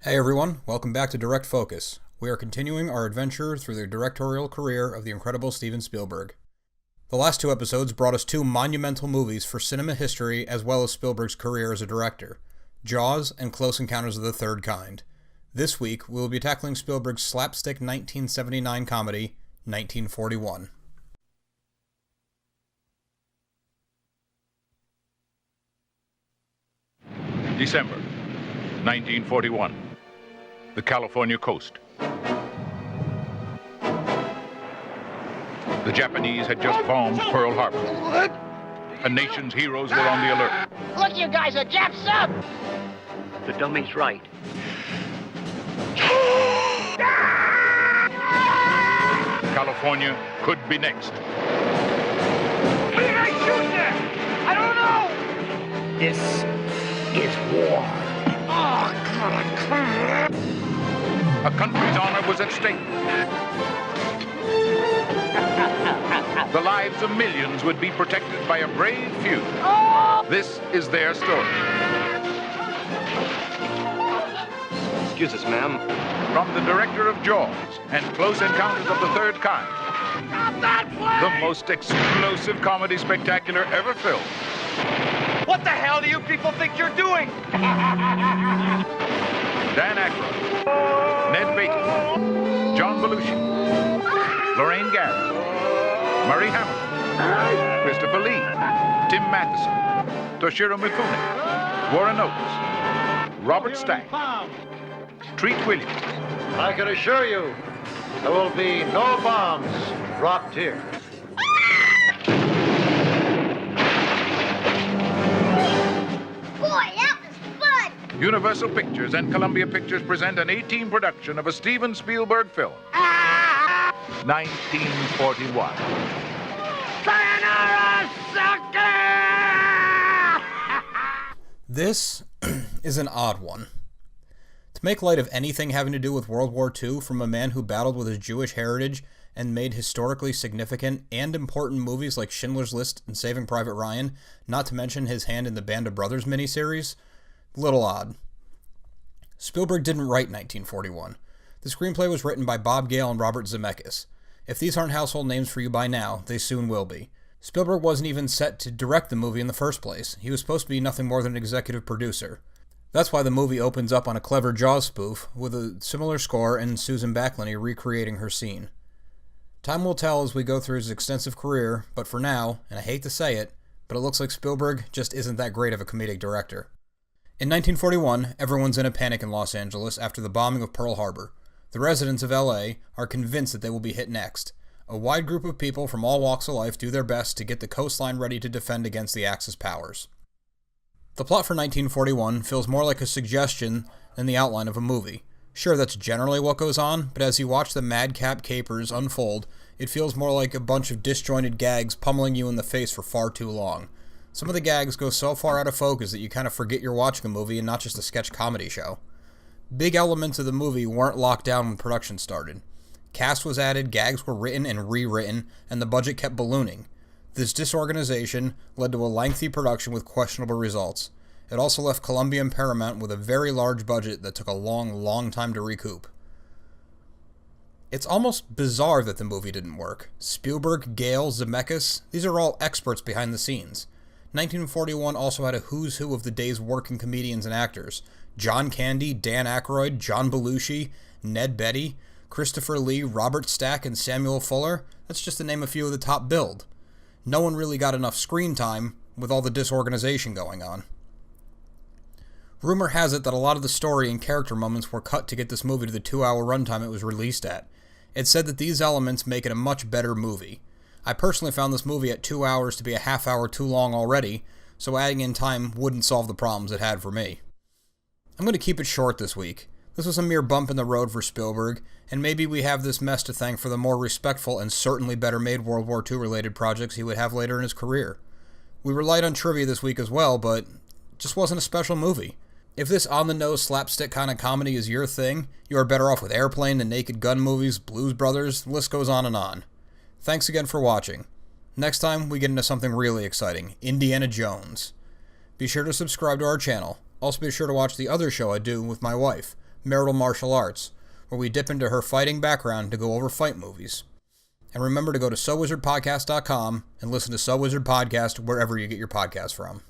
Hey everyone, welcome back to Direct Focus. We are continuing our adventure through the directorial career of the incredible Steven Spielberg. The last two episodes brought us two monumental movies for cinema history as well as Spielberg's career as a director, Jaws and Close Encounters of the Third Kind. This week, we will be tackling Spielberg's slapstick 1979 comedy, 1941. December 1941. The California coast. The Japanese had just bombed Pearl Harbor. A nation's heroes were on the alert. Look, you guys, a Jap sub! The dummy's right. California could be next. Who did I shoot there? I don't know! This is war. Oh, God. A country's honor was at stake. The lives of millions would be protected by a brave few. This is their story. Excuse us, ma'am. From the director of Jaws and Close Encounters of the Third Kind, Stop that plane! the most explosive comedy spectacular ever filmed. What the hell do you people think you're doing? Dan Aykroyd, Ned Beatty, John Belushi, Lorraine Garrett, Murray Hamilton, Christopher Lee, Tim Matheson, Toshiro Mifune, Warren Oates, Robert Stack, Treat Williams. I can assure you, there will be no bombs dropped here. Boy, that was fun! Universal Pictures and Columbia Pictures present an 18 production of a Steven Spielberg film. 1941. Sayonara, sucker! This is an odd one. To make light of anything having to do with World War II from a man who battled with his Jewish heritage and made historically significant and important movies like Schindler's List and Saving Private Ryan, not to mention his hand in the Band of Brothers miniseries, little odd. Spielberg didn't write 1941. The screenplay was written by Bob Gale and Robert Zemeckis. If these aren't household names for you by now, they soon will be. Spielberg wasn't even set to direct the movie in the first place. He was supposed to be nothing more than an executive producer. That's why the movie opens up on a clever Jaws spoof with a similar score and Susan Backlany recreating her scene. Time will tell as we go through his extensive career, but for now, and I hate to say it, but it looks like Spielberg just isn't that great of a comedic director. In 1941, everyone's in a panic in Los Angeles after the bombing of Pearl Harbor. The residents of LA are convinced that they will be hit next. A wide group of people from all walks of life do their best to get the coastline ready to defend against the Axis powers. The plot for 1941 feels more like a suggestion than the outline of a movie. Sure, that's generally what goes on, but as you watch the madcap capers unfold, it feels more like a bunch of disjointed gags pummeling you in the face for far too long. Some of the gags go so far out of focus that you kind of forget you're watching a movie and not just a sketch comedy show. Big elements of the movie weren't locked down when production started. Cast was added, gags were written and rewritten, and the budget kept ballooning. This disorganization led to a lengthy production with questionable results. It also left Columbia and Paramount with a very large budget that took a long time to recoup. It's almost bizarre that the movie didn't work. Spielberg, Gale, Zemeckis, these are all experts behind the scenes. 1941 also had a who's who of the day's working comedians and actors. John Candy, Dan Aykroyd, John Belushi, Ned Beatty, Christopher Lee, Robert Stack, and Samuel Fuller. That's just to name a few of the top billed. No one really got enough screen time with all the disorganization going on. Rumor has it that a lot of the story and character moments were cut to get this movie to the 2-hour runtime it was released at. It's said that these elements make it a much better movie. I personally found this movie at 2 hours to be a half hour too long already, so adding in time wouldn't solve the problems it had for me. I'm going to keep it short this week. This was a mere bump in the road for Spielberg, and maybe we have this mess to thank for the more respectful and certainly better made World War II related projects he would have later in his career. We were light on trivia this week as well, but it just wasn't a special movie. If this on-the-nose slapstick kind of comedy is your thing, you are better off with Airplane, the Naked Gun movies, Blues Brothers, the list goes on and on. Thanks again for watching. Next time, we get into something really exciting, Indiana Jones. Be sure to subscribe to our channel. Also be sure to watch the other show I do with my wife, Marital Martial Arts, where we dip into her fighting background to go over fight movies. And remember to go to SoWizardPodcast.com and listen to So Wizard Podcast wherever you get your podcasts from.